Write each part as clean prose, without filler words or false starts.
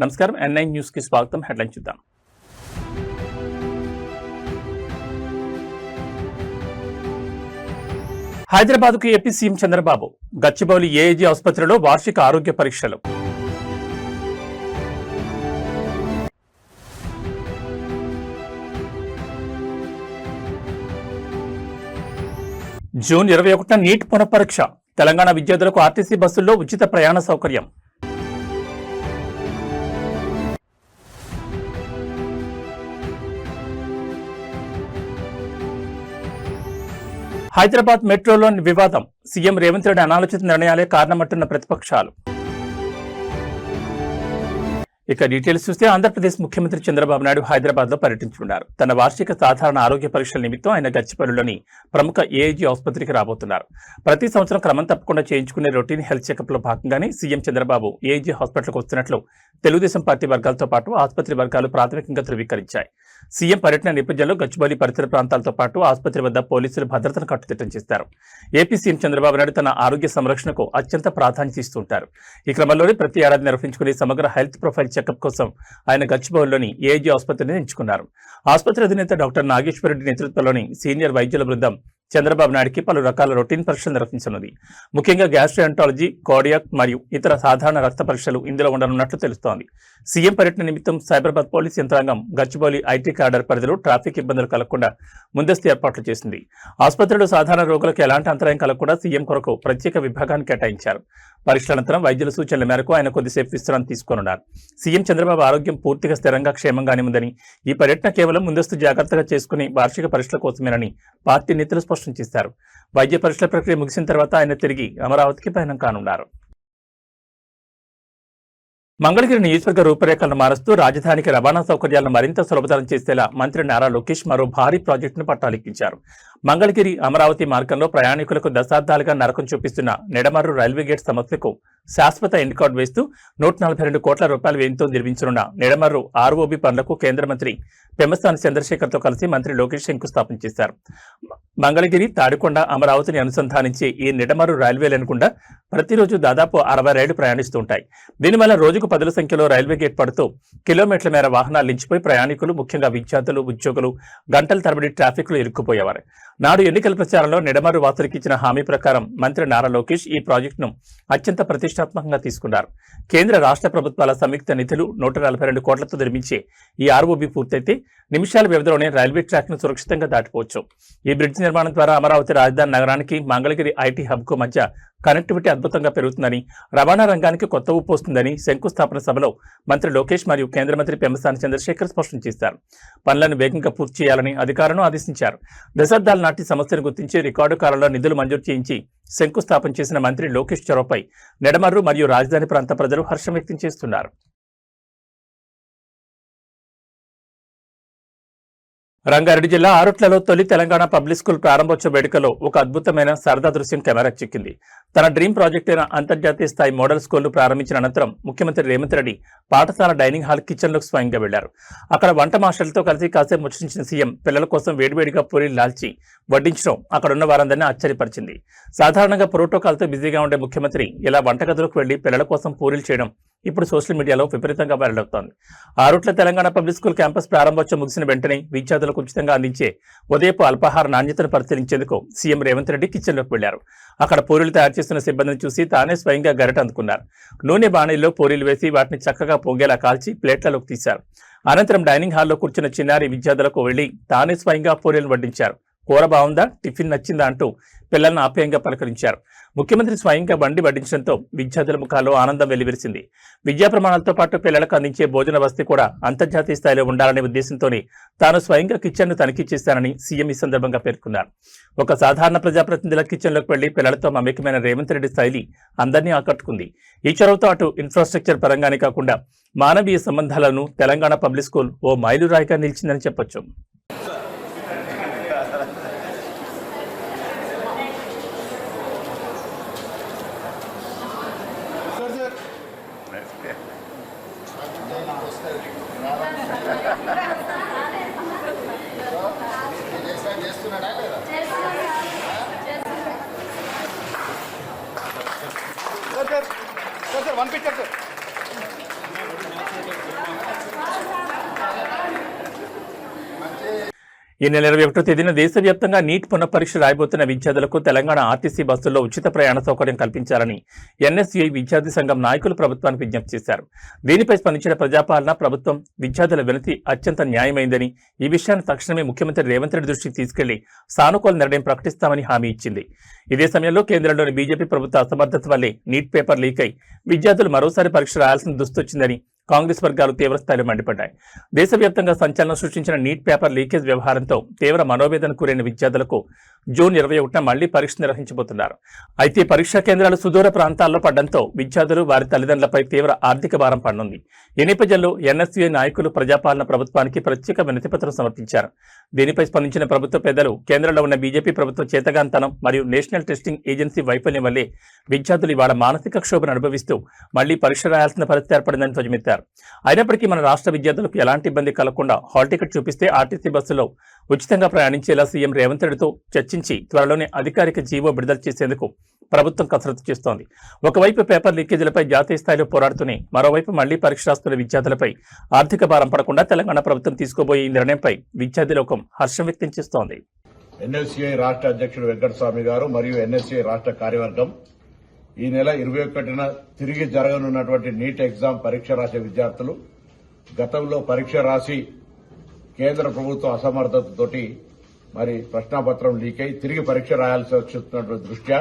నమస్కారం, N9 news కి స్వాగతం. హెడ్లైన్ చూద్దాం. హైదరాబాద్కు AP CM Chandrababu. Gachibowli AIG ఆసుపత్రిలో వార్షిక ఆరోగ్య పరీక్షలు. జూన్ 21న నీట్ పునఃపరీక్ష. తెలంగాణ విద్యార్థులకు ఆర్టీసీ బస్సుల్లో ఉచిత ప్రయాణ సౌకర్యం. హైదరాబాద్ మెట్రోలోని వివాదం. సీఎం రేవంత్ రెడ్డి అనాలోచిత నిర్ణయాలే కారణమంటున్న ప్రతిపక్షాలు. ఇక డీటెయిల్స్ చూస్తే ఆంధ్రప్రదేశ్ ముఖ్యమంత్రి చంద్రబాబు నాయుడు హైదరాబాద్ లో పర్యటించనున్నారు. తన వార్షిక సాధారణ ఆరోగ్య పరీక్షల నిమిత్తం ఆయన గచ్చిబౌలిలోని ప్రముఖ ఏఐజీ ఆసుపత్రికి రాబోతున్నారు. ప్రతి సంవత్సరం క్రమం తప్పకుండా చేయించుకునే రొటీన్ హెల్త్ చెకప్ లో భాగంగానే సీఎం చంద్రబాబు ఏఐజీ హాస్పిటల్కు వస్తున్నట్లు తెలుగుదేశం పార్టీ వర్గాలతో పాటు ఆసుపత్రి వర్గాలు ప్రాథమికంగా ధృవీకరించాయి. సీఎం పర్యటన నేపథ్యంలో గచ్చిబౌలి పరిసర ప్రాంతాలతో పాటు ఆసుపత్రి వద్ద పోలీసులు భద్రతను కట్టుదిట్టం చేస్తారు. ఏపీ సీఎం చంద్రబాబు నాయుడు తన ఆరోగ్య సంరక్షణకు అత్యంత ప్రాధాన్యత ఇస్తుంటారు. ఈ క్రమంలోనే ప్రతి ఏడాది నిర్వహించుకునే సమగ్ర హెల్త్ ప్రొఫైల్ చెకప్ కోసం ఆయన గచ్చిబౌలిలోని ఏఐజీ ఆసుపత్రిని ఎంచుకున్నారు. ఆసుపత్రి అధినేత డాక్టర్ నాగేశ్వరరెడ్డి నేతృత్వంలోని సీనియర్ వైద్యుల బృందం చంద్రబాబు నాయుడికి పలు రకాల రొటీన్ పరీక్షలు నిర్వహించనుంది. ముఖ్యంగా గ్యాస్ట్రోఎంటాలజీ, కార్డియాక్ మరియు ఇతర సాధారణ రక్త పరీక్షలు ఇందులో ఉండనున్నట్లు తెలుస్తోంది. సీఎం పర్యటన నిమిత్తం సైబరాబాద్ పోలీస్ యంత్రాంగం గచ్చిబౌలి ఐటీ కార్డర్ పరిధిలో ట్రాఫిక్ ఇబ్బందులు కలగకుండా ముందస్తు ఏర్పాట్లు చేసింది. ఆసుపత్రిలో సాధారణ రోగులకు ఎలాంటి అంతరాయం కలగకుండా సీఎం కొరకు ప్రత్యేక విభాగాన్ని కేటాయించారు. పరీక్షల అనంతరం వైద్యుల సూచనల మేరకు ఆయన కొద్దిసేపు విశ్రాంతి తీసుకోనున్నారు. సీఎం చంద్రబాబు ఆరోగ్యం పూర్తిగా స్థిరంగా క్షేమంగానే ఉందని, ఈ పర్యటన కేవలం ముందస్తు జాగ్రత్తగా చేసుకుని వార్షిక పరీక్షల కోసమేనని పార్టీ నేతలు స్పష్టం చేశారు. వైద్య పరీక్షల ప్రక్రియ ముగిసిన తర్వాత ఆయన తిరిగి అమరావతికి పయనం కానున్నారు. మంగళగిరి నియోజకవర్గ రూపురేఖలను మారుస్తూ రాజధానికి రవాణా సౌకర్యాలను మరింత సులభతరం చేసేలా మంత్రి నారా లోకేష్ మరో భారీ ప్రాజెక్టును పట్టాలెక్కించారు. మంగళగిరి అమరావతి మార్గంలో ప్రయాణికులకు దశాబ్దాలుగా నరకం చూపిస్తున్న నిడమర్రు రైల్వే గేట్ సమస్యకు శాశ్వత ఎండ్ కార్డు వేస్తూ 142 కోట్ల రూపాయల వ్యయంతో నిర్మించనున్న నిడమర్రు ఆర్ఓబి పనులకు కేంద్ర మంత్రి పెమ్మసాని చంద్రశేఖర్తో కలిసి మంత్రి లోకేష్ శంకుస్థాపన చేశారు. మంగళగిరి, తాడికొండ, అమరావతిని అనుసంధానించే ఈ నిడమర్రు రైల్వే లైన్ గుండా ప్రతిరోజు దాదాపు 60 రైళ్లు ప్రయాణిస్తుంటాయి. దీనివల్ల రోజుకు 10 సంఖ్యలో రైల్వే గేట్ పడుతూ కిలోమీటర్ల మేర వాహనాలు నిలిచిపోయి ప్రయాణికులు, ముఖ్యంగా విద్యార్థులు, ఉద్యోగులు గంటల తరబడి ట్రాఫిక్ లో ఇరుక్కుపోయేవారు. నాడు ఎన్నికల ప్రచారంలో నిడమర్రు వాసులకు ఇచ్చిన హామీ ప్రకారం మంత్రి నారా లోకేష్ ఈ ప్రాజెక్టును అత్యంత ప్రతిష్టాత్మకంగా తీసుకున్నారు. కేంద్ర రాష్ట్ర ప్రభుత్వాల సంయుక్త నిధులు 142 కోట్లతో నిర్మించే ఈ ఆర్ఓబి పూర్తయితే నిమిషాల వ్యవధిలోనే రైల్వే ట్రాక్ ను సురక్షితంగా దాటిపోవచ్చు. ఈ బ్రిడ్జ్ నిర్మాణం ద్వారా అమరావతి రాజధాని నగరానికి మంగళగిరి ఐటీ హబ్ కు మధ్య కనెక్టివిటీ అద్భుతంగా పెరుగుతుందని, రవాణా రంగానికి కొత్త ఊపు వస్తుందని శంకుస్థాపన సభలో మంత్రి లోకేష్ మరియు కేంద్ర మంత్రి పెమ్మసాని చంద్రశేఖర్ స్పష్టం చేశారు. పనులను వేగంగా పూర్తి చేయాలని అధికారులను ఆదేశించారు. దశాబ్దాల నాటి సమస్యను గుర్తించి రికార్డు కాలంలో నిధులు మంజూరు చేయించి శంకుస్థాపన చేసిన మంత్రి లోకేష్ చొరవపై నిడమర్రు మరియు రాజధాని ప్రాంత ప్రజలు హర్షం వ్యక్తం చేస్తున్నారు. రంగారెడ్డి జిల్లా ఆరుట్లలో తొలి తెలంగాణ పబ్లిక్ స్కూల్ ప్రారంభోత్సవ వేడుకలో ఒక అద్భుతమైన సరదా దృశ్యం కెమెరాకు చిక్కింది. తన డ్రీమ్ ప్రాజెక్ట్ అయిన అంతర్జాతీయ స్థాయి మోడల్ స్కూల్ను ప్రారంభించిన అనంతరం ముఖ్యమంత్రి రేవంత్ రెడ్డి పాఠశాల డైనింగ్ హాల్ కిచెన్లోకి స్వయంగా వెళ్లారు. అక్కడ వంట మాస్టర్లతో కలిసి కాసేపు ముచ్చటించిన సీఎం పిల్లల కోసం వేడివేడిగా పూరీలు లాల్చి వడ్డించడం అక్కడున్న వారందరినీ ఆశ్చర్యపరిచింది. సాధారణంగా ప్రోటోకాల్తో బిజీగా ఉండే ముఖ్యమంత్రి ఇలా వంటగదిలోకి వెళ్లి పిల్లల కోసం పూరీలు చేయడం ఇప్పుడు సోషల్ మీడియాలో విపరీతంగా వైరల్ అవుతోంది. Arutla Telangana public school campus ప్రారంభోత్సవం ముగిసిన వెంటనే విద్యార్థులకు ఉచితంగా అందించే ఉదయపు అల్పాహార నాణ్యతను పరిశీలించేందుకు సీఎం రేవంత్ రెడ్డి కిచెన్లోకి వెళ్లారు. అక్కడ పూరీలు తయారు చేస్తున్న సిబ్బందిని చూసి తానే స్వయంగా గరిట అందుకున్నారు. నూనె బాణీల్లో పూరీలు వేసి వాటిని చక్కగా పొంగేలా కాల్చి ప్లేట్లలోకి తీశారు. అనంతరం డైనింగ్ హాల్లో కూర్చున్న చిన్నారి విద్యార్థులకు వెళ్లి తానే స్వయంగా పూరీలు వడ్డించారు. కూర బాగుందా, టిఫిన్ నచ్చిందా అంటూ పిల్లలను ఆప్యాయంగా పలకరించారు. ముఖ్యమంత్రి స్వయంగా బండి వడ్డించడంతో విద్యార్థుల ముఖాల్లో ఆనందం వెల్లివిరిసింది. విద్యా ప్రమాణాలతో పాటు పిల్లలకు అందించే భోజన వసతి కూడా అంతర్జాతీయ స్థాయిలో ఉండాలనే ఉద్దేశంతోనే తాను స్వయంగా కిచెన్ను తనిఖీ చేశానని సీఎం ఈ సందర్భంగా పేర్కొన్నారు. ఒక సాధారణ ప్రజాప్రతినిధుల కిచెన్లోకి వెళ్లి పిల్లలతో మమేకమైన రేవంత్ రెడ్డి శైలి అందరినీ ఆకట్టుకుంది. ఈ చొరవతో అటు ఇన్ఫ్రాస్ట్రక్చర్ పరంగానే కాకుండా మానవీయ సంబంధాలను తెలంగాణ పబ్లిక్ స్కూల్ ఓ మైలురాయిగా నిలిచిందని చెప్పొచ్చు. Sir, one picture, sir. ఈ నెల 21వ తేదీన దేశవ్యాప్తంగా నీట్ పునఃపరీక్ష రాయబోతున్న విద్యార్థులకు తెలంగాణ ఆర్టీసీ బస్సుల్లో ఉచిత ప్రయాణ సౌకర్యం కల్పించాలని ఎన్ఎస్యుఐ విద్యార్థి సంఘం నాయకులు ప్రభుత్వానికి విజ్ఞప్తి చేశారు. దీనిపై స్పందించిన ప్రజాపాలన ప్రభుత్వం విద్యార్థుల వినతి అత్యంత న్యాయమైందని, ఈ విషయాన్ని తక్షణమే ముఖ్యమంత్రి రేవంత్ రెడ్డి దృష్టికి తీసుకెళ్లి సానుకూల నిర్ణయం ప్రకటిస్తామని హామీ ఇచ్చింది. ఇదే సమయంలో కేంద్రంలోని బీజేపీ ప్రభుత్వ అసమర్థత వల్లే నీట్ పేపర్ లీక్ అయి విద్యార్థులు మరోసారి పరీక్ష రాయాల్సిన దుస్థొచ్చిందని కాంగ్రెస్ వర్గాలు తీవ్రస్థాయిలో మండిపడ్డాయి. దేశవ్యాప్తంగా సంచలనం సృష్టించిన నీట్ పేపర్ లీకేజ్ వ్యవహారంతో తీవ్ర మనోవేదన కూరిన విద్యార్థులకు జూన్ 21న మళ్లీ పరీక్ష నిర్వహించబోతున్నారు. అయితే పరీక్షా కేంద్రాలు సుదూర ప్రాంతాల్లో పడడంతో విద్యార్థులు వారి తల్లిదండ్రులపై తీవ్ర ఆర్థిక భారం పడనుంది. ఈ నేపథ్యంలో ఎన్ఎస్యుఐ నాయకులు ప్రజాపాలన ప్రభుత్వానికి ప్రత్యేక వినతిపత్రం సమర్పించారు. దీనిపై స్పందించిన ప్రభుత్వ పెద్దలు కేంద్రంలో ఉన్న బీజేపీ ప్రభుత్వ చేతగాంతనం మరియు నేషనల్ టెస్టింగ్ ఏజెన్సీ వైఫల్యం వల్లే విద్యార్థులు ఇవాళ మానసిక క్షోభను అనుభవిస్తూ మళ్లీ పరీక్ష రాయాల్సిన పరిస్థితి ఏర్పడిందని ధ్వజమెత్తారు. అయినప్పటికీ మన రాష్ట్ర విద్యార్థులకు ఎలాంటి ఇబ్బంది కలగకుండా హాల్ టికెట్ చూపిస్తే ఆర్టీసీ బస్సులో ఉచితంగా ప్రయాణించేలా సీఎం రేవంత్ రెడ్డితో చర్చించి త్వరలోనే అధికారిక జీవో విడుదల చేసేందుకు ప్రభుత్వం కసరత్తు చేస్తోంది. ఒకవైపు పేపర్ లీకేజీలపై జాతీయ స్థాయిలో పోరాడుతూనే మరోవైపు మళ్లీ పరీక్ష రాస్తున్న విద్యార్థులపై ఆర్థిక భారం పడకుండా తెలంగాణ ప్రభుత్వం తీసుకోబోయే ఈ నిర్ణయంపై విద్యార్థి లోకం హర్షం వ్యక్తం చేస్తోంది. ఎన్ఎస్యుఐ రాష్ట్ర అధ్యక్షుడు వెంకటస్వామి గారు మరియు ఎన్ఎస్యుఐ రాష్ట్ర కార్యవర్గం ఈ నెల 21న తిరిగి జరగనున్నటువంటి నీట్ ఎగ్జామ్ పరీక్ష రాసే విద్యార్థులు గతంలో పరీక్ష రాసి కేంద్ర ప్రభుత్వ అసమర్థతతోటి మరి ప్రశ్నాపత్రం లీక్ అయి తిరిగి పరీక్ష రాయాల్సి వచ్చినటువంటి దృష్ట్యా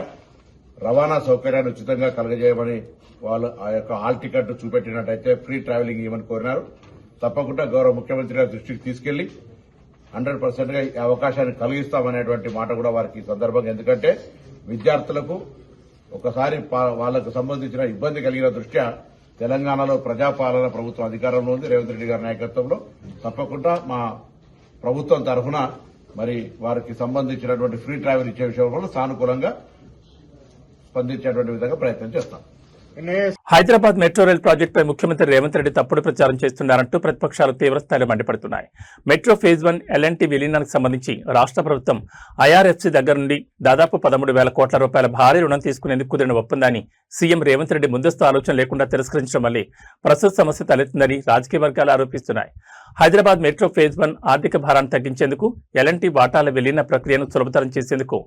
రవాణా సౌకర్యాన్ని ఉచితంగా కలగజేయమని వాళ్ళు ఆ యొక్క హాల్ టికెట్ చూపెట్టినట్టయితే ఫ్రీ ట్రావెలింగ్ ఇవ్వమని కోరినారు. తప్పకుండా గౌరవ ముఖ్యమంత్రి గారి దృష్టికి తీసుకెళ్లి 100%గా ఈ అవకాశాన్ని కలిగిస్తామనేటువంటి మాట కూడా వారికి ఈ సందర్భంగా, ఎందుకంటే విద్యార్థులకు ఒకసారి వాళ్లకు సంబంధించిన ఇబ్బంది కలిగిన దృష్ట్యా తెలంగాణలో ప్రజాపాలన ప్రభుత్వం అధికారంలో ఉంది. రేవంత్ రెడ్డి గారి నాయకత్వంలో తప్పకుండా మా ప్రభుత్వం తరఫున మరి వారికి సంబంధించినటువంటి ఫ్రీ ట్రావెల్ ఇచ్చే విషయంలో సానుకూలంగా స్పందించేటువంటి విధంగా ప్రయత్నం చేస్తాం. హైదరాబాద్ మెట్రో రైల్ ప్రాజెక్టుపై ముఖ్యమంత్రి రేవంత్ రెడ్డి తప్పుడు ప్రచారం చేస్తున్నారంటూ ప్రతిపక్షాలు తీవ్రస్థాయిలో మండిపడుతున్నాయి. మెట్రో ఫేజ్ 1 ఎల్ఎన్టీ విలీనానికి సంబంధించి రాష్ట్ర ప్రభుత్వం ఐఆర్ఎఫ్సీ దగ్గర నుండి దాదాపు 13,000 కోట్ల రూపాయల భారీ రుణం తీసుకునేందుకు కుదిరిన ఒప్పందాన్ని సీఎం రేవంత్ రెడ్డి ముందస్తు ఆలోచన లేకుండా తిరస్కరించడం వల్లే ప్రస్తుత సమస్య తలెత్తిందని రాజకీయ వర్గాలు ఆరోపిస్తున్నాయి. హైదరాబాద్ మెట్రో ఫేజ్ 1 ఆర్థిక భారాన్ని తగ్గించేందుకు ఎల్ఎన్టీ వాటాల విలీన ప్రక్రియను సులభతరం చేసేందుకు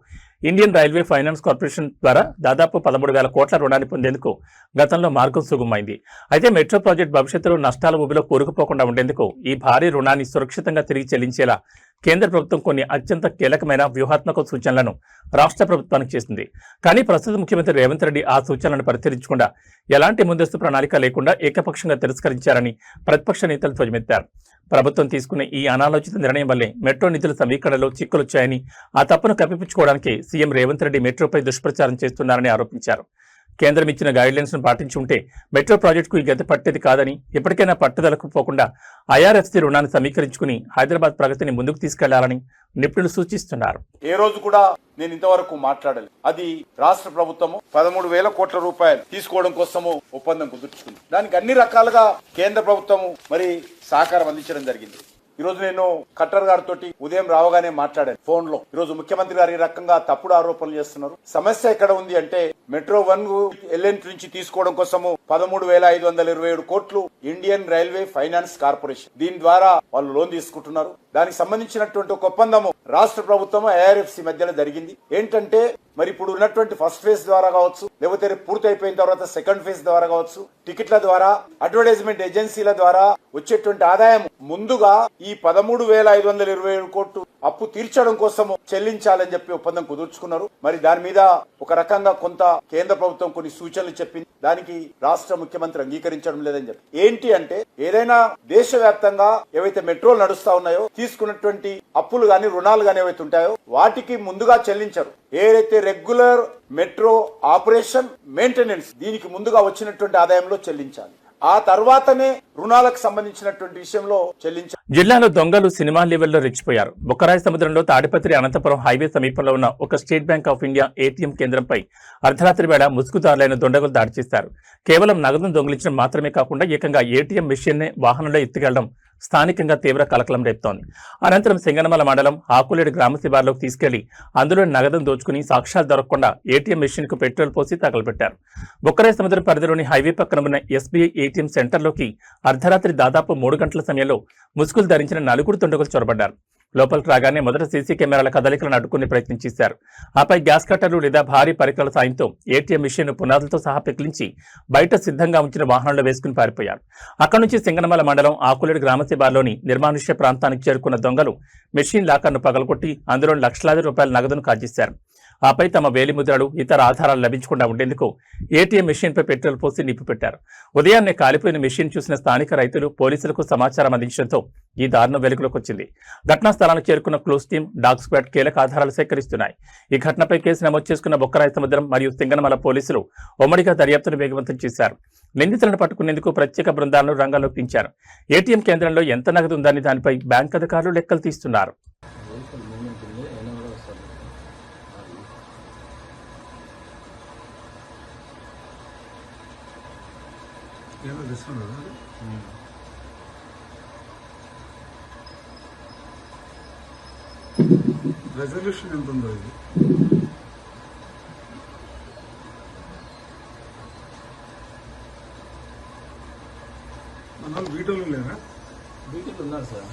ఇండియన్ రైల్వే ఫైనాన్స్ కార్పొరేషన్ ద్వారా దాదాపు 13,000 కోట్ల రుణాన్ని పొందేందుకు గతంలో మార్గం సుగమైంది. అయితే మెట్రో ప్రాజెక్టు భవిష్యత్తులో నష్టాల ఊబిలో కూరుకుపోకుండా ఉండేందుకు ఈ భారీ రుణాన్ని సురక్షితంగా తిరిగి చెల్లించేలా కేంద్ర ప్రభుత్వం కొన్ని అత్యంత కీలకమైన వ్యూహాత్మక సూచనలను రాష్ట్ర ప్రభుత్వానికి చేసింది. కానీ ప్రస్తుత ముఖ్యమంత్రి రేవంత్ రెడ్డి ఆ సూచనలను పరిశీలించకుండా ఎలాంటి ముందస్తు ప్రణాళిక లేకుండా ఏకపక్షంగా తిరస్కరించారని ప్రతిపక్ష నేతలు ధ్వజమెత్తారు. ప్రభుత్వం తీసుకున్న ఈ అనాలోచిత నిర్ణయం వల్లే మెట్రో నిధుల సమీకరణలో చిక్కులొచ్చాయని, ఆ తప్పును కప్పిపుచ్చుకోవడానికి సీఎం రేవంత్ రెడ్డి మెట్రోపై దుష్ప్రచారం చేస్తున్నారని ఆరోపించారు. కేంద్రం ఇచ్చిన గైడ్లైన్స్ ను పాటించి ఉంటే మెట్రో ప్రాజెక్టుకు ఈ గతి పట్టేది కాదని, ఇప్పటికైనా పట్టుదలకు పోకుండా ఐఆర్ఎఫ్సీ రుణాన్ని సమీకరించుకుని హైదరాబాద్ ప్రగతిని ముందుకు తీసుకెళ్లాలని నిపుణులు సూచిస్తున్నారు. ఏ రోజు కూడా నేను ఇంతవరకు మాట్లాడలేదు. అది రాష్ట్ర ప్రభుత్వము 13,000 కోట్ల రూపాయలు తీసుకోవడం కోసము ఒప్పందం కుదుర్చుకుంది. దానికి అన్ని రకాలుగా కేంద్ర ప్రభుత్వము మరి సహకారం అందించడం జరిగింది. ఈ రోజు నేను కట్టర్ గారితో ఉదయం రావగానే మాట్లాడాను ఫోన్ లో. ఈ రోజు ముఖ్యమంత్రి గారు ఈ రకంగా తప్పుడు ఆరోపణలు చేస్తున్నారు. సమస్య ఎక్కడ ఉంది అంటే మెట్రో 1 ఎల్ఎన్ నుంచి తీసుకోవడం కోసము 13,527 కోట్లు ఇండియన్ రైల్వే ఫైనాన్స్ కార్పొరేషన్, దీని ద్వారా వాళ్ళు లోన్ తీసుకుంటున్నారు. దానికి సంబంధించినటువంటి ఒక ఒప్పందము రాష్ట్ర ప్రభుత్వం ఐఆర్ఎఫ్సీ మధ్యలో జరిగింది. ఏంటంటే మరి ఇప్పుడు ఉన్నటువంటి ఫస్ట్ ఫేజ్ ద్వారా కావచ్చు, లేకపోతే పూర్తి అయిపోయిన తర్వాత సెకండ్ ఫేజ్ ద్వారా కావచ్చు, టికెట్ల ద్వారా, అడ్వర్టైజ్మెంట్ ఏజెన్సీల ద్వారా వచ్చేటువంటి ఆదాయం ముందుగా ఈ 13,527 కోట్లు అప్పు తీర్చడం కోసము చెల్లించాలని చెప్పి ఒప్పందం కుదుర్చుకున్నారు. మరి దాని మీద ఒక రకంగా కొంత కేంద్ర ప్రభుత్వం కొన్ని సూచనలు చెప్పింది. దానికి రాష్ట్ర ముఖ్యమంత్రి అంగీకరించడం లేదని చెప్పి, ఏంటి అంటే ఏదైనా దేశవ్యాప్తంగా ఏవైతే మెట్రోలు నడుస్తా ఉన్నాయో తీసుకున్నటువంటి అప్పులు గాని రుణాలు గాని ఏవైతే ఉంటాయో వాటికి ముందుగా చెల్లించరు. ఏదైతే రెగ్యులర్ మెట్రో ఆపరేషన్ మెయింటెనెన్స్ దీనికి ముందుగా వచ్చినటువంటి ఆదాయంలో చెల్లించాలి. ఆ తర్వాతనే రుణాలకు సంబంధించినటువంటి విషయంలో చెల్లించాలి. జిల్లాలో దొంగలు సినిమా లెవెల్లో రెచ్చిపోయారు. బొక్కరాయి సముద్రంలో తాడిపత్రి అనంతపురం హైవే సమీపంలో ఉన్న ఒక state bank of India ATM కేంద్రంపై అర్ధరాత్రి వేళ ముసుగుదారులైన దొండగులు దాడి చేశారు. కేవలం నగదును దొంగిలించడం మాత్రమే కాకుండా ఏకంగా ఏటీఎం మెషిన్ నే వాహనంలో ఎత్తుకెళ్లడం స్థానికంగా తీవ్ర కలకలం రేపుతోంది. అనంతరం సింగనమల మండలం ఆకులేడు గ్రామ శివార్లోకి తీసుకెళ్లి అందులో నగదును దోచుకుని సాక్ష్యాలు దొరకకుండా ఏటీఎం మెషిన్ కు పెట్రోల్ పోసి తగలబెట్టారు. బొక్కరాయి సముద్రం పరిధిలోని హైవే పక్కన ఉన్న ఎస్బీఐ ఏటీఎం సెంటర్లోకి అర్ధరాత్రి దాదాపు 3 గంటల సమయంలో ముసుగులు ధరించిన 4 దుండగులు చొరబడ్డారు. లోపలికి రాగానే మొదట సీసీ కెమెరాల కదలికలను అడ్డుకునే ప్రయత్నం చేశారు. ఆపై గ్యాస్ కట్టర్లు లేదా భారీ పరికరాల సాయంతో ఏటీఎం మిషన్ పునాదులతో సహా పెకిలించి బయట సిద్ధంగా ఉంచిన వాహనంలో వేసుకుని పారిపోయారు. అక్కడి నుంచి సింగనమల మండలం ఆకులేడు గ్రామ శివార్లోని నిర్మానుష్య ప్రాంతానికి చేరుకున్న దొంగలు మెషిన్ లాకర్ను పగలగొట్టి అందులో లక్షలాది రూపాయల నగదును కాజేశారు. ఆపై తమ వేలిముద్రలు ఇతర ఆధారాలు లభించకుండా ఉండేందుకు ఏటీఎం మెషిన్పై పెట్రోల్ పోసి నింపిపెట్టారు. ఉదయాన్నే కాలిపోయిన మెషిన్ చూసిన స్థానిక రైతులు పోలీసులకు సమాచారం అందించడంతో ఈ దారుణం వెలుగులోకి వచ్చింది. ఘటనా స్థలానికి చేరుకున్న క్లూస్ టీం, డాగ్ స్క్వాడ్ కీలక ఆధారాలు సేకరిస్తున్నాయి. ఈ ఘటనపై కేసు నమోదు చేసుకున్న బొక్కరాయ సముద్రం మరియు సింగనమల పోలీసులు ఉమ్మడిగా దర్యాప్తును వేగవంతం చేశారు. నిందితులను పట్టుకునేందుకు ప్రత్యేక బృందాలను రంగంలోకి దించారు. ఏటీఎం కేంద్రంలో ఎంత నగదు ఉందని దానిపై బ్యాంక్ అధికారులు లెక్కలు తీస్తున్నారు. రెజల్యూషన్ ఎంత ఉందో ఇది మన వాళ్ళు వీటోలు లేరా? వీటిలో ఉన్నారు సార్.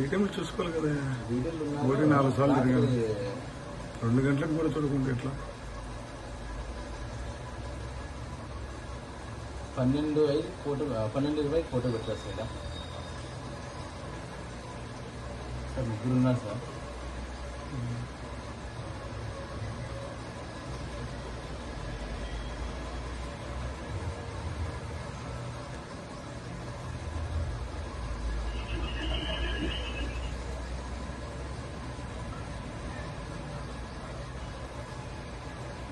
ఏటీఎంలు చూసుకోవాలి కదా. ఒకటి 4 సార్లు తిరిగాను. 2 గంటలకు కూడా చూడకుండా ఎట్లా? 12:20 ఫోటో పెట్టారు సార్. సార్ ముగ్గురు ఉన్నారు సార్.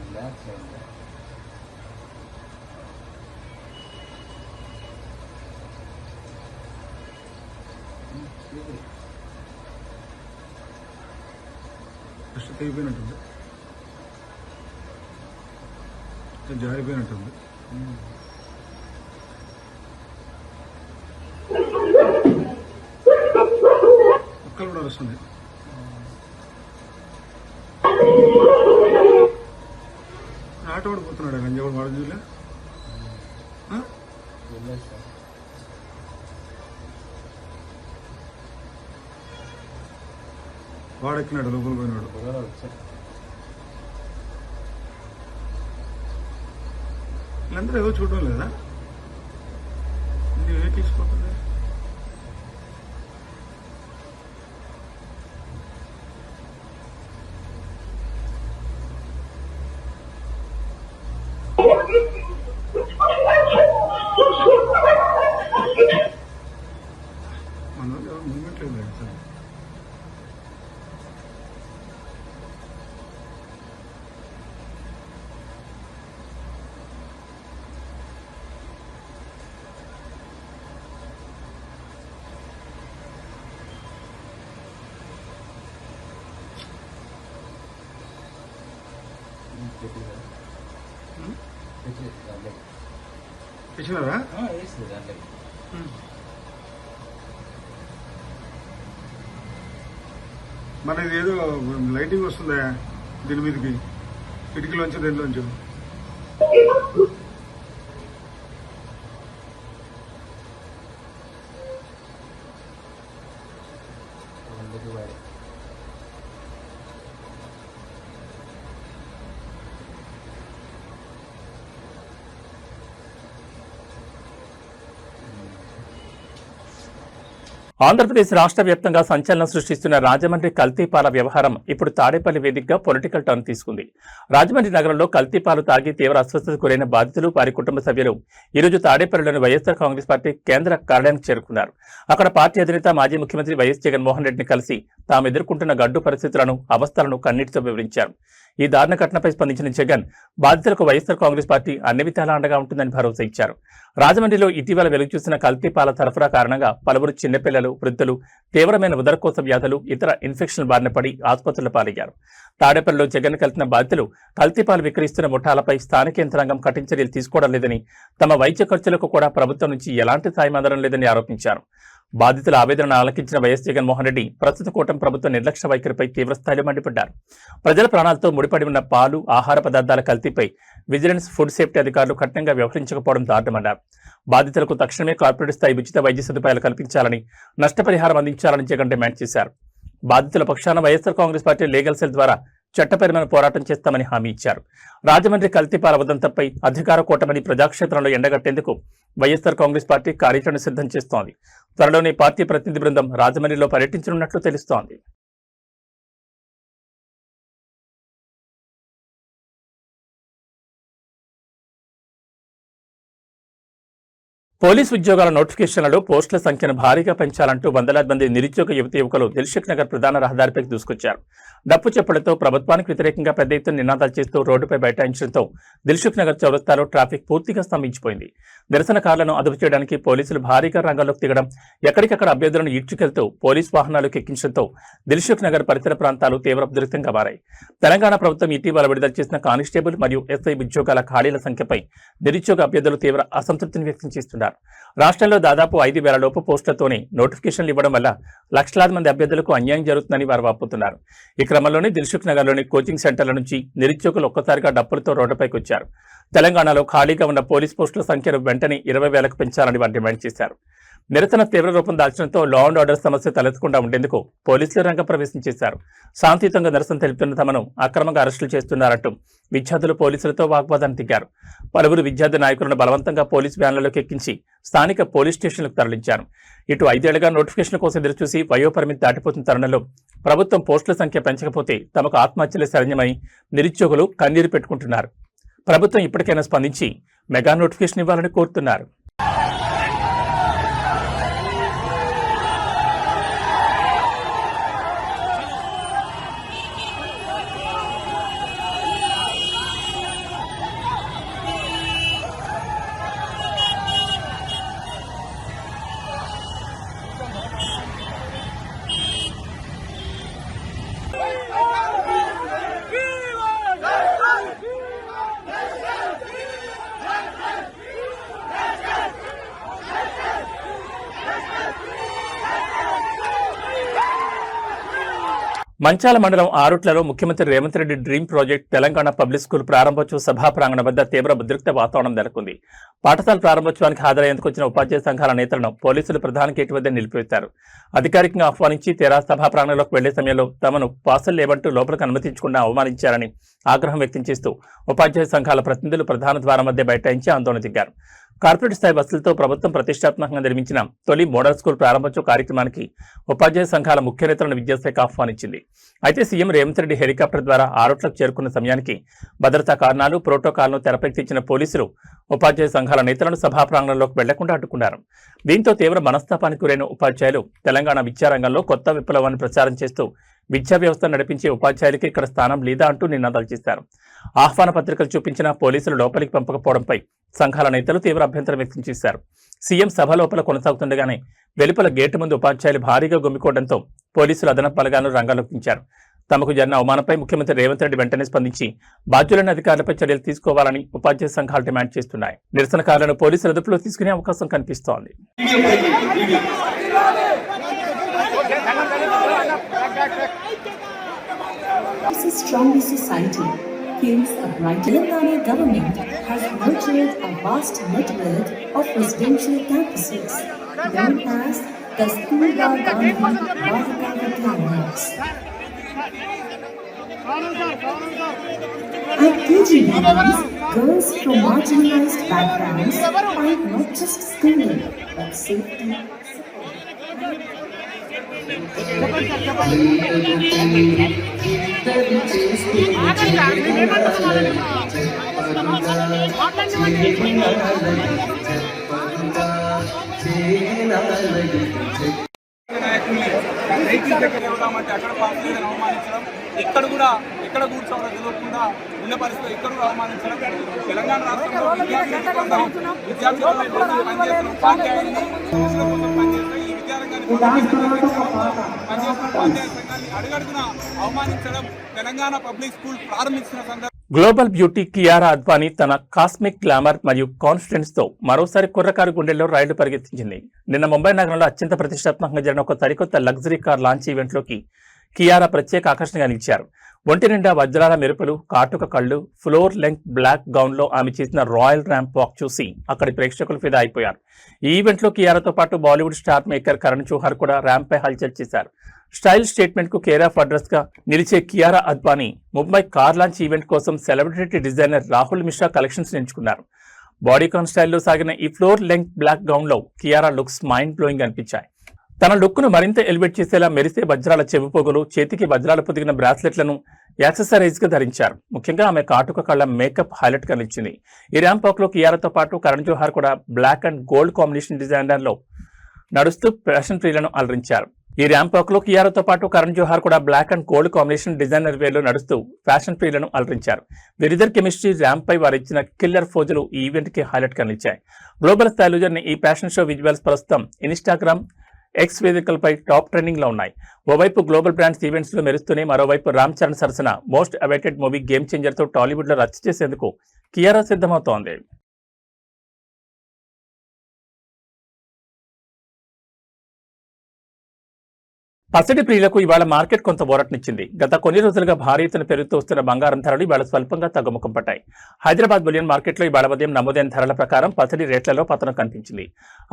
రిలాక్స్ అయ్యింది. ఫస్ట్ తెగిపోయినట్టుంది, జారిపోయినట్టుంది. ఒక్కరు కూడా వస్తుంది. ఆట పడిపోతున్నాడు గంజాడు వాడు చూలే. వాడెక్కినాడు, లోపల పోయినాడు. వీళ్ళందరూ ఏదో చూడడం లేదా? ఇది ఏ తీసుకుపోతుంది? మన వాళ్ళు ఎవరు మూమెంట్ లేదు సార్. తెచ్చినారా? మన ఇది ఏదో లైటింగ్ వస్తుందా దీని మీదకి? కిటికీలోంచి దేనిలోంచి? ఆంధ్రప్రదేశ్ రాష్ట్ర వ్యాప్తంగా సంచలనం సృష్టిస్తున్న రాజమండ్రి కల్తీపాల వ్యవహారం ఇప్పుడు తాడేపల్లి వేదికగా పొలిటికల్ టర్న్ తీసుకుంది. రాజమండ్రి నగరంలో కల్తీపాలు తాగి తీవ్ర అస్వస్థతకు గురైన బాధితులు, వారి కుటుంబ సభ్యులు ఈరోజు తాడేపల్లిలోని వైఎస్ఆర్ కాంగ్రెస్ పార్టీ కేంద్ర కార్యాలయానికి చేరుకున్నారు. అక్కడ పార్టీ అధినేత మాజీ ముఖ్యమంత్రి వైఎస్ జగన్మోహన్ రెడ్డిని కలిసి తాము ఎదుర్కొంటున్న గడ్డు పరిస్థితులను, అవస్థలను కన్నీటితో వివరించారు. ఈ దారుణ ఘటనపై స్పందించిన జగన్ బాధితులకు వైఎస్ఆర్ కాంగ్రెస్ పార్టీ అన్ని విధాలా అండగా ఉంటుందని భరోసా ఇచ్చారు. రాజమండ్రిలో ఇటీవల వెలుగు చూసిన కల్తీపాల సరఫరా కారణంగా పలువురు చిన్నపిల్లలు, వృద్ధులు తీవ్రమైన ఉదరకోశ వ్యాధులు, ఇతర ఇన్ఫెక్షన్ బారిన పడి ఆసుపత్రుల పాలయ్యారు. తాడేపల్లిలో జగన్ కలిసిన బాధితులు కల్తీపాలు విక్రయిస్తున్న ముఠాలపై స్థానిక యంత్రాంగం కఠిన చర్యలు తీసుకోవడం లేదని, తమ వైద్య ఖర్చులకు కూడా ప్రభుత్వం నుంచి ఎలాంటి సాయం అందడం లేదని ఆరోపించారు. బాధితుల ఆవేదనను ఆలకించిన వైఎస్ జగన్మోహన్ రెడ్డి ప్రస్తుత కూటమి ప్రభుత్వ నిర్లక్ష్య వైఖరిపై తీవ్రస్థాయిలో మండిపడ్డారు. ప్రజల ప్రాణాలతో ముడిపడి ఉన్న పాలు, ఆహార పదార్థాల కల్తీపై విజిలెన్స్, ఫుడ్ సేఫ్టీ అధికారులు కఠినంగా వ్యవహరించకపోవడం దారుణమన్నారు. బాధితులకు తక్షణమే కార్పొరేట్ స్థాయి ఉచిత వైద్య సదుపాయాలు కల్పించాలని, నష్టపరిహారం అందించాలని జగన్ డిమాండ్ చేశారు. బాధితుల పక్షాన YSR Congress party legal cell ద్వారా చట్టపరమైన పోరాటం చేస్తామని హామీ ఇచ్చారు. రాజమండ్రి కల్తీపాల ఉదంతంపై అధికార కూటమిని ప్రజాక్షేత్రంలో ఎండగట్టేందుకు వైఎస్ఆర్ కాంగ్రెస్ పార్టీ కార్యాచరణ సిద్ధం చేస్తోంది. త్వరలోనే పార్టీ ప్రతినిధి బృందం రాజమండ్రిలో పర్యటించనున్నట్లు తెలుస్తోంది. పోలీసు ఉద్యోగాల నోటిఫికేషన్లలో పోస్టుల సంఖ్యను భారీగా పెంచాలంటూ వందలాది మంది నిరుద్యోగ యువకులు దిల్సుఖ్ నగర్ ప్రధాన రహదారిపైకి దూసుకొచ్చారు. డప్పు చెప్పులతో ప్రభుత్వానికి వ్యతిరేకంగా పెద్ద ఎత్తున నినాదాలు చేస్తూ రోడ్డుపై బైఠాయించడంతో దిల్సుఖ్ నగర్ చౌరస్తాలో ట్రాఫిక్ పూర్తిగా స్తంభించిపోయింది. నిరసనకారులను అదుపు చేయడానికి పోలీసులు భారీగా రంగంలోకి దిగడం, ఎక్కడికక్కడ అభ్యర్థులను ఈడ్చుకెళ్తూ పోలీసు వాహనాలకు ఎక్కించడంతో దిల్సుఖ్ నగర్ పరిసర ప్రాంతాలు తీవ్ర ఉద్రిక్తంగా మారాయి. తెలంగాణ ప్రభుత్వం ఇటీవల విడుదల చేసిన కానిస్టేబుల్ మరియు ఎస్ఐ ఉద్యోగాల ఖాళీల సంఖ్యపై నిరుద్యోగ అభ్యర్థులు తీవ్ర అసంతృప్తిని వ్యక్తం చేస్తున్నారు. రాష్ట్రంలో దాదాపు 5,000 లోపు పోస్టులతోనే నోటిఫికేషన్లు ఇవ్వడం వల్ల లక్షలాది మంది అభ్యర్థులకు అన్యాయం జరుగుతుందని వారు వాపోతున్నారు. ఈ క్రమంలోనే దిల్సుఖ్ నగర్లోని కోచింగ్ సెంటర్ల నుంచి నిరుద్యోగులు ఒక్కసారిగా డప్పులతో రోడ్డుపైకి వచ్చారు. తెలంగాణలో ఖాళీగా ఉన్న పోలీస్ పోస్టుల సంఖ్యను వెంటనే 20,000కు పెంచాలని వారు డిమాండ్ చేశారు. నిరసన తీవ్ర రూపం దాల్చడంతో లా అండ్ ఆర్డర్ సమస్య తలెత్తకుండా ఉండేందుకు పోలీసులు రంగప్రవేశం చేశారు. శాంతియుతంగా నిరసన తెలుపుతున్న తమను అక్రమంగా అరెస్టులు చేస్తున్నారంటూ విద్యార్థులు పోలీసులతో వాగ్వాదాన్ని దిగారు. పలువురు విద్యార్థి నాయకులను బలవంతంగా పోలీసు వ్యాన్లలోకి ఎక్కించి స్థానిక పోలీస్ స్టేషన్లకు తరలించారు. ఇటు 5 ఏళ్లుగా నోటిఫికేషన్ కోసం ఎదురుచూసి వయోపరిమితి దాటిపోతున్న తరుణంలో ప్రభుత్వం పోస్టుల సంఖ్య పెంచకపోతే తమకు ఆత్మహత్యలే శరణ్యమని నిరుద్యోగులు కన్నీరు పెట్టుకుంటున్నారు. ప్రభుత్వం ఇప్పటికైనా స్పందించి మెగా నోటిఫికేషన్ ఇవ్వాలని కోరుతున్నారు. మంచాల మండలం ఆరుట్లలో ముఖ్యమంత్రి Revanth Reddy dream project Telangana public school ప్రారంభోత్సవ సభా ప్రాంగణం వద్ద తీవ్ర ఉద్రిక్త వాతావరణం నెలకొంది. పాఠశాల ప్రారంభోత్సవానికి హాజరయ్యేందుకు వచ్చిన ఉపాధ్యాయ సంఘాల నేతలను పోలీసులు ప్రధాన గేటు వద్ద నిలిపివేశారు. అధికారికంగా ఆహ్వానించి తీరా సభా ప్రాంగణంలోకి వెళ్లే సమయంలో తమను పాసులు లేవంటూ లోపలికి అనుమతించకుండా అవమానించారని ఆగ్రహం వ్యక్తం చేస్తూ ఉపాధ్యాయ సంఘాల ప్రతినిధులు ప్రధాన ద్వారం మధ్య బైఠాయించి ఆందోళన దిగారు. కార్పొరేట్ స్థాయి బస్సులతో ప్రభుత్వం ప్రతిష్టాత్మకంగా నిర్మించిన తొలి మోడల్ స్కూల్ ప్రారంభోత్సవ కార్యక్రమానికి ఉపాధ్యాయ సంఘాల ముఖ్య నేతలను విద్యాశాఖ ఆహ్వానించింది. అయితే సీఎం రేవంత్ రెడ్డి హెలికాప్టర్ ద్వారా ఆరుట్లకు చేరుకున్న సమయానికి భద్రతా కారణాలు, ప్రోటోకాల్ను తెరపైకెత్తించిన పోలీసులు ఉపాధ్యాయ సంఘాల నేతలను సభా ప్రాంగణంలోకి వెళ్లకుండా అడ్డుకున్నారు. దీంతో తీవ్ర మనస్తాపానికి గురైన ఉపాధ్యాయులు తెలంగాణ విద్యారంగంలో కొత్త విప్లవాన్ని ప్రచారం చేస్తూ విద్యా వ్యవస్థ నడిపించే ఉపాధ్యాయులకి ఇక్కడ స్థానం లేదా అంటూ నినాదాలు చేశారు. ఆహ్వాన పత్రికలు చూపించిన పోలీసులు లోపలికి పంపకపోవడంపై సంఘాల నేతలు తీవ్ర అభ్యంతరం వ్యక్తం చేశారు. సీఎం సభ లోపల కొనసాగుతుండగానే వెలుపల గేటు ముందు ఉపాధ్యాయులు భారీగా గుమ్మికోవడంతో పోలీసులు అదనపు బలగాలను రంగంలోకి దించారు. తమకు జరిగిన అవమానంపై ముఖ్యమంత్రి రేవంత్ రెడ్డి వెంటనే స్పందించి బాధ్యులైన అధికారులపై చర్యలు తీసుకోవాలని ఉపాధ్యాయ సంఘాలు డిమాండ్ చేస్తున్నాయి. నిరసనకారులను పోలీసులు అదుపులో తీసుకునే అవకాశం కనిపిస్తోంది. It's a stronger society. Feels a bright Telangana government has nurtured a vast network of residential campuses known as Kasturiba Gandhi Balika Vidyalaya. At KGBs, girls from marginalized backgrounds find not just schooling but safety. ఇక్కడ కూడా ఎక్కడ కూర్చోవడం తెలియకుండా ఉన్న పరిస్థితులు ఇక్కడ కూడా అవమానించడం. తెలంగాణ రాష్ట్రంలో విద్యార్థులు పనిచేస్తున్న ఉపాధ్యాయుల్ని పనిచేస్తున్న ఈ విద్యారంగాన్ని పనిచేస్తున్న ఉపాధ్యాయ సంఘాన్ని అడుగడుగున అవమానించడం. తెలంగాణ పబ్లిక్ స్కూల్ ప్రారంభించిన సందర్భంగా గ్లోబల్ బ్యూటీ కియారా అద్వానీ తన కాస్మిక్ గ్లామర్ మరియు కాన్ఫిడెన్స్ తో మరోసారి కుర్రకారు గుండెల్లో రైళ్లు పరిగెత్తించింది. నిన్న ముంబై నగరంలో అత్యంత ప్రతిష్టాత్మకంగా జరిగిన ఒక సరికొత్త లగ్జరీ కార్ లాంచ్ ఈవెంట్లోకి కియారా ప్రత్యేక ఆకర్షణగా నిలిచారు. ఒంటి నిండా వజ్రాల మెరుపులు, కాటుక కళ్ళు, ఫ్లోర్ లెంగ్త్ బ్లాక్ గౌన్ లో ఆమె చేసిన రాయల్ ర్యాంప్ వాక్ చూసి అక్కడి ప్రేక్షకులు ఫిదా అయిపోయారు. ఈ ఈవెంట్ లో కియారాతో పాటు Bollywood star maker Karan Johar కూడా ర్యాంప్ పై హల్చల్ చేశారు. స్టైల్ స్టేట్మెంట్ కు కేర్ ఆఫ్ అడ్రస్ గా నిలిచే Kiara Advani Mumbai car launch event కోసం celebrity designer Rahul Mishra collections ఎంచుకున్నారు. బాడీకాన్ స్టైల్లో సాగిన ఈ ఫ్లోర్ లెంగ్త్ బ్లాక్ గౌన్ లో కియారా లుక్స్ మైండ్ బ్లోయింగ్ అనిపించాయి. తన లుక్ ను మరింత ఎలివేట్ చేసేలా మెరిసే వజ్రాల చెవిపోగులు, చేతికి వజ్రాలు పొదిగిన బ్రాస్లెట్లను యాక్సెసరీస్ గా ధరించారు. ముఖ్యంగా ఆమె కాటుక కళ్ళ మేకప్ హైలైట్ గా నిలిచింది. ఈ ర్యాంప్ వాక్ లో కియారాతో పాటు కరణ్ జోహర్ కూడా black and gold combination designer లో నడుస్తూ ఫ్యాషన్ ప్రియులను అలరించారు. ఈ ర్యాంప్ వాక్ లో కియారాతో పాటు కరణ్ జోహర్ కూడా black and gold combination designer wear లో నడుస్తూ ఫ్యాషన్ ప్రియులను అలరించారు. వీరిద్దరు కెమిస్ట్రీ ర్యాంప్ పై వారు ఇచ్చిన కిల్లర్ ఫోజులు ఈ ఈవెంట్ కి హైలైట్ గా నిలిచాయి. గ్లోబల్ స్థాయిలో జరిగిన ఈ ఫ్యాషన్ షో విజువల్స్ ప్రస్తుతం ఇన్స్టాగ్రామ్, ఎక్స్ వేదికలపై టాప్ ట్రెండింగ్ లో ఉన్నాయి. ఓవైపు గ్లోబల్ బ్రాండ్స్ ఈవెంట్స్ లో మెరుస్తూనే మరోవైపు రామ్ చరణ్ సరసన most awaited movie game changer తో టాలీవుడ్ లో రచ్చ చేసేందుకు కియారా సిద్ధమవుతోంది. పసిడి ప్రియులకు ఇవాళ మార్కెట్ కొంత ఊరటనిచ్చింది. గత కొన్ని రోజులుగా భారీ ఎత్తున పెరుగుతూ వస్తున్న బంగారం ధరలు ఇవాళ స్వల్పంగా తగ్గుముఖం పట్టాయి. హైదరాబాద్ బులియన్ మార్కెట్లో ఇవాళ ఉదయం నమోదైన ధరల ప్రకారం పసిడి రేట్లలో పతనం కనిపించింది.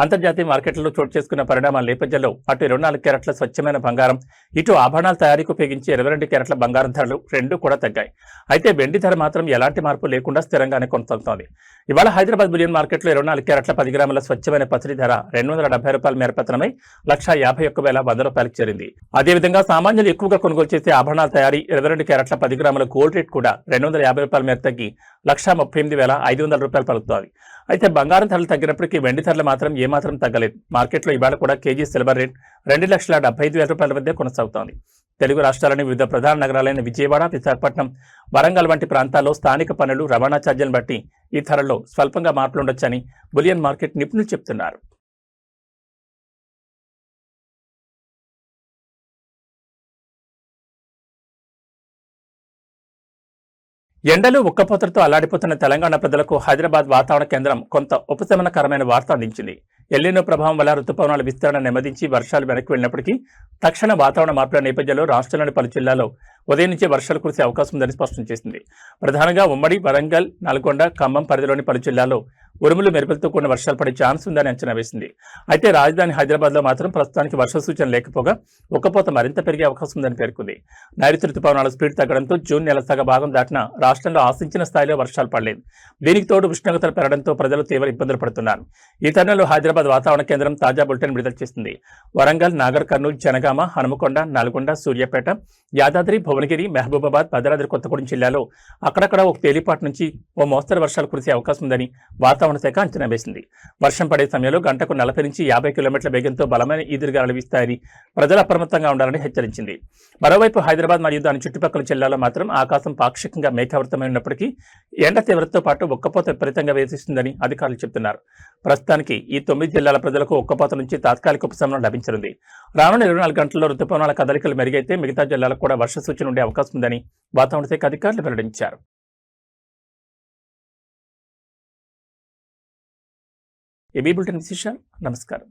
అంతర్జాతీయ మార్కెట్లలో చోటు చేసుకున్న పరిణామాల నేపథ్యంలో అటు 24 క్యారెట్ల స్వచ్ఛమైన బంగారం, ఇటు ఆభరణాల తయారీకి ఉపయోగించే 22 క్యారెట్ల బంగారం ధరలు రెండూ కూడా తగ్గాయి. అయితే వెండి ధర మాత్రం ఎలాంటి మార్పు లేకుండా స్థిరంగానే కొనసాగుతోంది. ఇవాళ హైదరాబాద్ బులియన్ మార్కెట్లో 24 క్యారెట్ల 10 గ్రాముల స్వచ్ఛమైన పసిడి ధర ₹270 మేర పతనమై ₹151,100 చేరింది. అదేవిధంగా సామాన్యులు ఎక్కువగా కొనుగోలు చేసే ఆభరణాల తయారీ 22 క్యారెట్ల 10 గ్రాముల గోల్డ్ రేట్ కూడా ₹250 మేర తగ్గి ₹138,500 పలుకుతోంది. అయితే బంగారం ధరలు తగ్గినప్పటికీ వెండి ధరలు మాత్రం ఏమాత్రం తగ్గలేదు. మార్కెట్లో ఇవాళ కూడా కేజీ సిల్వర్ రేట్ ₹2,75,000 వద్ద కొనసాగుతోంది. తెలుగు రాష్ట్రాలని వివిధ ప్రధాన నగరాలైన విజయవాడ, విశాఖపట్నం, వరంగల్ వంటి ప్రాంతాల్లో స్థానిక పన్నులు, రవాణా ఛార్జీలను బట్టి ఈ ధరల్లో స్వల్పంగా మార్పులుండొచ్చని బులియన్ మార్కెట్ నిపుణులు చెబుతున్నారు. ఎండలు ఉక్కపోతలతో అల్లాడిపోతున్న తెలంగాణ ప్రజలకు హైదరాబాద్ వాతావరణ కేంద్రం కొంత ఉపశమనకరమైన వార్త అందించింది. ఎల్లినో ప్రభావం వల్ల రుతుపవనాల విస్తరణ నెమ్మదించి వర్షాలు వెనక్కి వెళ్లినప్పటికీ తక్షణ వాతావరణ మార్పుల నేపథ్యంలో రాష్ట్రంలోని పలు జిల్లాల్లో ఉదయం నుంచే వర్షాలు కురిసే అవకాశం ఉందని స్పష్టం చేసింది. ప్రధానంగా ఉమ్మడి, వరంగల్, నల్గొండ, ఖమ్మం పరిధిలోని పలు జిల్లాల్లో ఉరుములు మెరుపులతో కూడిన వర్షాలు పడే ఛాన్స్ ఉందని అంచనా వేసింది. అయితే రాజధాని హైదరాబాద్ లో మాత్రం ప్రస్తుతానికి వర్ష సూచన లేకపోగా ఉక్కపోత మరింత పెరిగే అవకాశం ఉందని పేర్కొంది. నైరుతి రుతుపవనాల స్పీడ్ తగ్గడంతో జూన్ నెల సగ భాగం దాటినా రాష్ట్రంలో ఆశించిన స్థాయిలో వర్షాలు పడలేదు. దీనికి తోడు ఉష్ణోగ్రతలు పెరగడంతో ప్రజలు తీవ్ర ఇబ్బందులు పడుతున్నారు. ఈ తరుణంలో హైదరాబాద్ వాతావరణ కేంద్రం తాజా బులెటిన్ విడుదల చేసింది. వరంగల్, నాగర్ కర్నూలు, జనగామ, హనుమకొండ, నల్గొండ, సూర్యాపేట, యాదాద్రి, భువనగిరి, మహబూబాబాద్, భద్రాద్రి కొత్తగూడెం జిల్లాలో అక్కడక్కడ ఒక తేలిపాటి నుంచి ఓ మోస్తరు వర్షాలు కురిసే అవకాశం ఉందని వాతావరణ శాఖ అంచనా వేసింది. వర్షం పడే సమయంలో గంటకు 40 నుంచి 50 కిలోమీటర్ల వేగంతో బలమైన ఈదురుగాలులు వీస్తాయని ప్రజలు అప్రమత్తంగా ఉండాలని హెచ్చరించింది. మరోవైపు హైదరాబాద్ మరియు దాని చుట్టుపక్కల జిల్లాలో మాత్రం ఆకాశం పాక్షికంగా మేఘావృతమై ఉన్నప్పటికీ ఎండ తీవ్రతతో పాటు ఉక్కపోత విపరీతంగా వేధిస్తుందని అధికారులు చెబుతున్నారు. ప్రస్తుతానికి ఈ 9 జిల్లాల ప్రజలకు ఉక్కపోత నుంచి తాత్కాలిక ఉపశమనం లభించనుంది. రానున్న 24 గంటల్లో రుతుపవనాల కదలికలు మెరుగైతే మిగతా జిల్లాలకు కూడా వర్ష సూచన ఉండే అవకాశం ఉందని వాతావరణ శాఖ అధికారులు వెల్లడించారు. ఏబీ బులెటిన్ విశేషాలు. నమస్కారం.